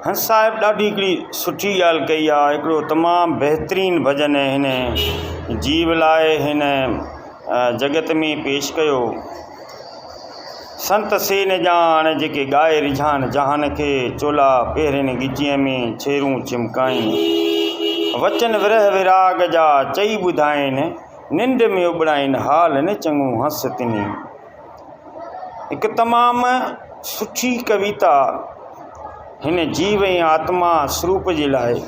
हंस साहिब ॾाढी हिकिड़ी सुठी ॻाल्हि कई आहे। हिकिड़ो तमामु बहितरीनु भॼन हिन जीव लाइ हिन जगत में पेश कयो। संत सेन ॼाण जेके ॻाए रिझान जहान खे, चोला पहिरें गिजीअ में छेरूं चिमकाइनि, वचन विरह विराग जा चई ॿुधाइनि, निंड में उॿड़ाइनि हाल न चङो हंस तिनी। हिकु तमामु सुठी कविता हिन जीव ऐं आत्मा स्वरूप जे लाइ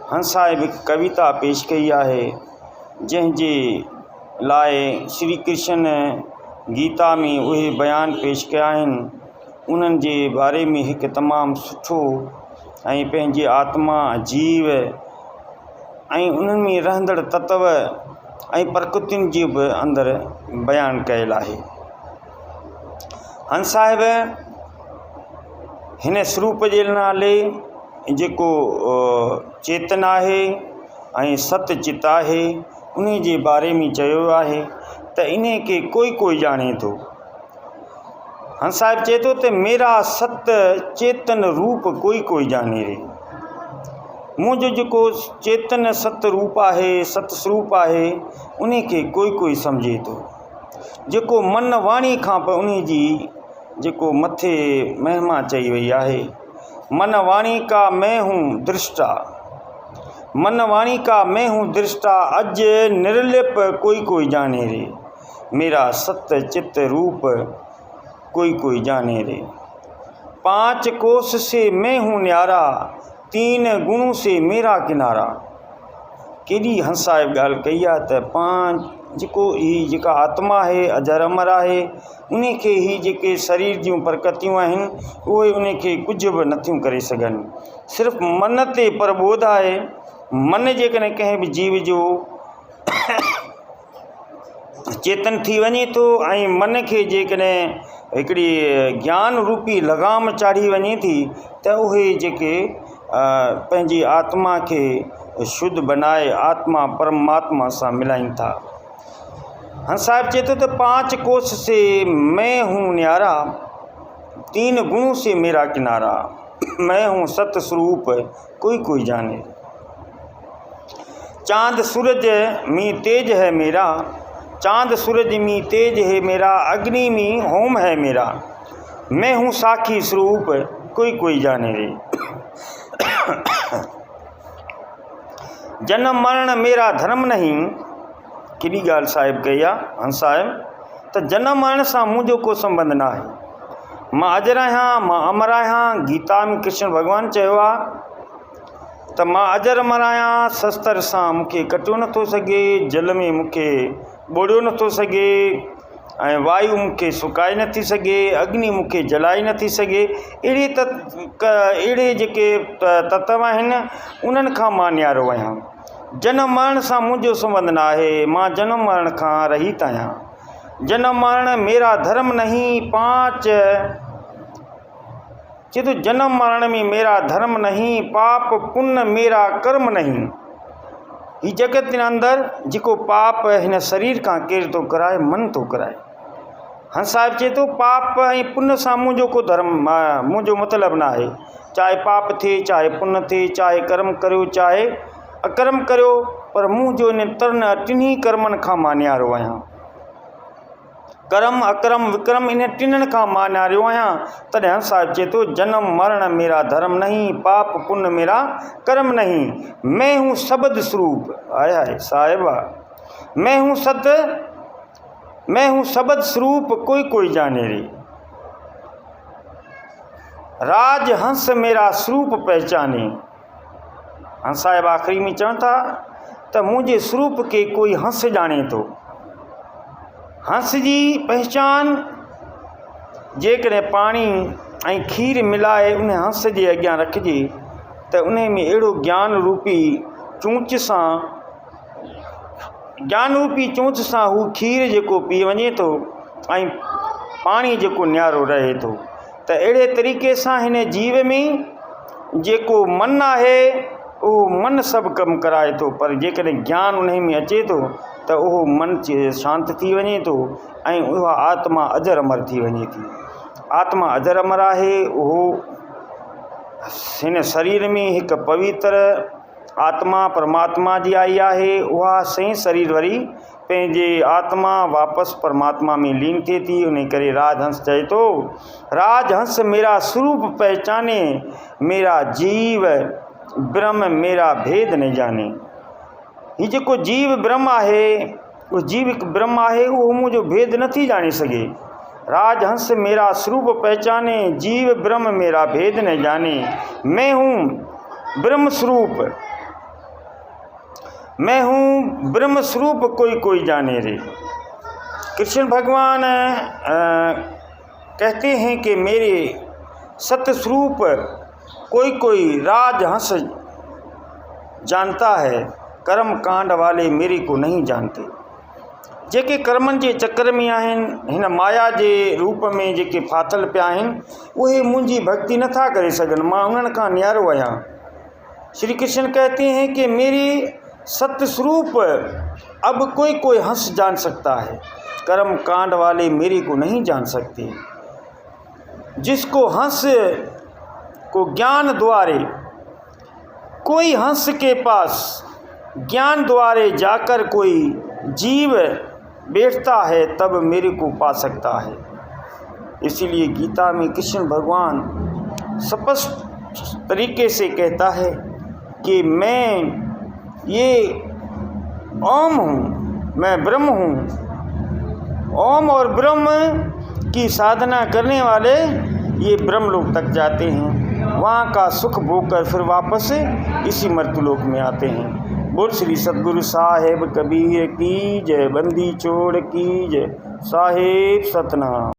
हंस साहिब हिकु कविता पेश कई आहे, जंहिंजे लाइ श्री कृष्ण गीता में उहे बयान पेश कया आहिनि। उन्हनि जे बारे में हिकु तमामु सुठो ऐं पंहिंजे आत्मा जीव ऐं उन्हनि में रहंदड़ तत्व ऐं प्रकृतियुनि जी बि अंदरि बयानु कयल आहे। हंस साहिब हिन स्वरूप जे नाले जेको चेतन आहे ऐं सत्य चित आहे, उन जे बारे में चयो आहे त इन खे कोई ॼाणे थो। हंस साहिब चए थो त मेरा सत्य चेतन रूप कोई ॼाणे रे। मुंहिंजो जेको चेतन सत्य रूप आहे, सत्य स्वरूप आहे, उन खे कोई सम्झे थो। जेको मन वाणी खां पोइ उन जी जेको मथे महिमा चई वई आहे, मन वाणी का मैं हूँ दृष्टा, मन वाणी का मैं हूँ दृष्टा, अज निर्लिप कोई जाने रे, मेरा सत्य चित्त रूप कोई जाने रे। 5 कोस से मैं हूँ न्यारा, 3 गुणों से मेरा किनारा। केॾी हंस साहिब ॻाल्हि कई आहे त 5 जेको ही जेका आत्मा आहे, अजर अमर आहे, उन खे ही जेके शरीर जूं प्रकृतियूं आहिनि उहे उन खे कुझु बि नथियूं करे सघनि। सिर्फ़ु मन ते प्रबोध आहे। मन जेकॾहिं कंहिं बि जीव जो चेतन थी वञे थो ऐं मन खे जेकॾहिं हिकिड़ी ज्ञान रूपी लगाम चाढ़ी वञे थी त उहे जेके पंहिंजी आत्मा खे शुद्ध बनाए आत्मा परमात्मा सां मिलाइनि था। हंस साहिब चए थो त 5 कोस से मैं हूँ न्यारा, 3 गुणों से मेरा किनारा, मैं हूँ सत्य स्वरूप कोई जाने। चांद सूरज में तेज है मेरा, चांद सूरज में तेज है मेरा, अग्नि में होम है मेरा, मैं हूँ साखी स्वरूप कोई जाने रे। जन्म मरण मेरा धर्म नहीं। केॾी ॻाल्हि साहिब कई आहे हंस साहिब त जनम मरण सां मुंहिंजो को संबंध न आहे। मां अजर आहियां, मां अमर आहियां। गीता में कृष्ण भॻवानु चयो आहे त मां अजर अमर आहियां, शस्त्र सां मूंखे कटियो नथो सघे, जल में मूंखे ॿोड़ियो नथो सघे, ऐं वायु मूंखे सुकाए नथी सघे, अग्नि मूंखे जलाए नथी सघे। अहिड़े जेके तत्व आहिनि उन्हनि खां मां न्यारो आहियां। जनम मरण सां मुंहिंजो संबंध न आहे, मां जनम मरण खां रहित आहियां। जनम मरण मेरा धर्म नहीं। 5 चए थो जनम मरण में मेरा धर्म नहीं, पाप पुण्य मेरा कर्म नहीं। ही जगत जे अंदरि जेको पाप हिन शरीर खां केरु थो कराए, मन थो कराए। हंस साहिब चए थो पाप ऐं पुण्य सां मुंहिंजो को धर्म, मुंहिंजो मतिलबु न आहे। चाहे पाप थिए, चाहे पुण्य थिए, चाहे कर्म करियो, चाहे अकर्म करियो, पर मुंहिंजो इन टिन्ही कर्मनि खां मां न्यारो आहियां। कर्म अकर्म विक्रम इन टिन्हनि खां मां न्यारो आहियां। तॾहिं हंस साहिब चए थो जनम मरण मेरा धर्म नहीं, पाप पुण्य मेरा कर्म नहीं, मैं हूँ शब्द स्वरूप। आया है साहिबा, मैं हूँ शब्द स्वरूप कोई जाने रे। राज हंस मेरा स्वरूप पहचाने। हंस साहिब आख़िरी में चवनि था त मुंहिंजे स्वरूप खे कोई हंस ॼाणे थो। हंस जी पहचान जेकॾहिं पाणी ऐं खीर मिलाए उन हंस जे अॻियां रखिजे त उन में अहिड़ो ज्ञान रूपी चूंच सां हू खीर जेको पी वञे थो ऐं पाणी जेको न्यारो रहे थो। त अहिड़े तरीक़े सां हिन जीव में जेको मन आहे उहो मन सभु कमु कराए थो, पर जेकॾहिं ज्ञान उन में अचे थो त उहो मन शांति थी वञे थो ऐं उहा आत्मा अजर अमर थी वञे थी। आत्मा अजर अमर आहे, उहो हिन शरीर में एक पवित्र आत्मा परमात्मा जी आई आहे। उहा सही शरीर वरी पंहिंजे आत्मा वापसि परमात्मा में लीन थिए थी। उन करे राजहंस चए थो, राजहंस मेरा स्वरूप पहचाने, मेरा जीव ब्रह्म मेरा भेद न जाने। ही जेको जीव ब्रह्म आहे, उहो जीव ब्रह्म आहे, उहो मुंहिंजो भेद नथी ॼाणे सघे। राजहंस मेरा स्वरूप पहचाने, जीव ब्रह्म मेरा भेद न जाने। मैं हूँ ब्रह्म स्वरूप, मैं हूँ ब्रह्म स्वरूप, कोई कोई जाने रे। कृष्ण भगवान कहते हैं कि मेरे सत्य स्वरूप कोई कोई राजहंस जानता है, कर्म कांड वाले मेरे को नहीं जानते। जेके कर्मनि जे चक्कर में आहिनि, हिन माया जे रूप में जेके फाथल पिया आहिनि, उहे मुंहिंजी भक्ति नथा करे सघनि। मां उन्हनि खां न्यारो आहियां। श्री कृष्ण कहते हैं कि मेरी सत्य स्वरूप अब कोई कोई हंस जान सकता है, कर्म कांड वाले मेरे को नहीं जान सकते। जिसको हंस को ज्ञान द्वारे, कोई हंस के पास ज्ञान द्वारे जाकर कोई जीव बैठता है, तब मेरे को पा सकता है। इसीलिए गीता में कृष्ण भगवान स्पष्ट तरीके से कहता है कि मैं ये ओम हूँ, मैं ब्रह्म हूँ। ओम और ब्रह्म की साधना करने वाले ये ब्रह्मलोक तक जाते हैं, वहाँ का सुख भोग कर फिर वापस इसी मर्त्यलोक में आते हैं। बोल श्री सद्गुरु साहेब कबीर की जय, बंदी छोड़ की जय, साहेब सतनाम।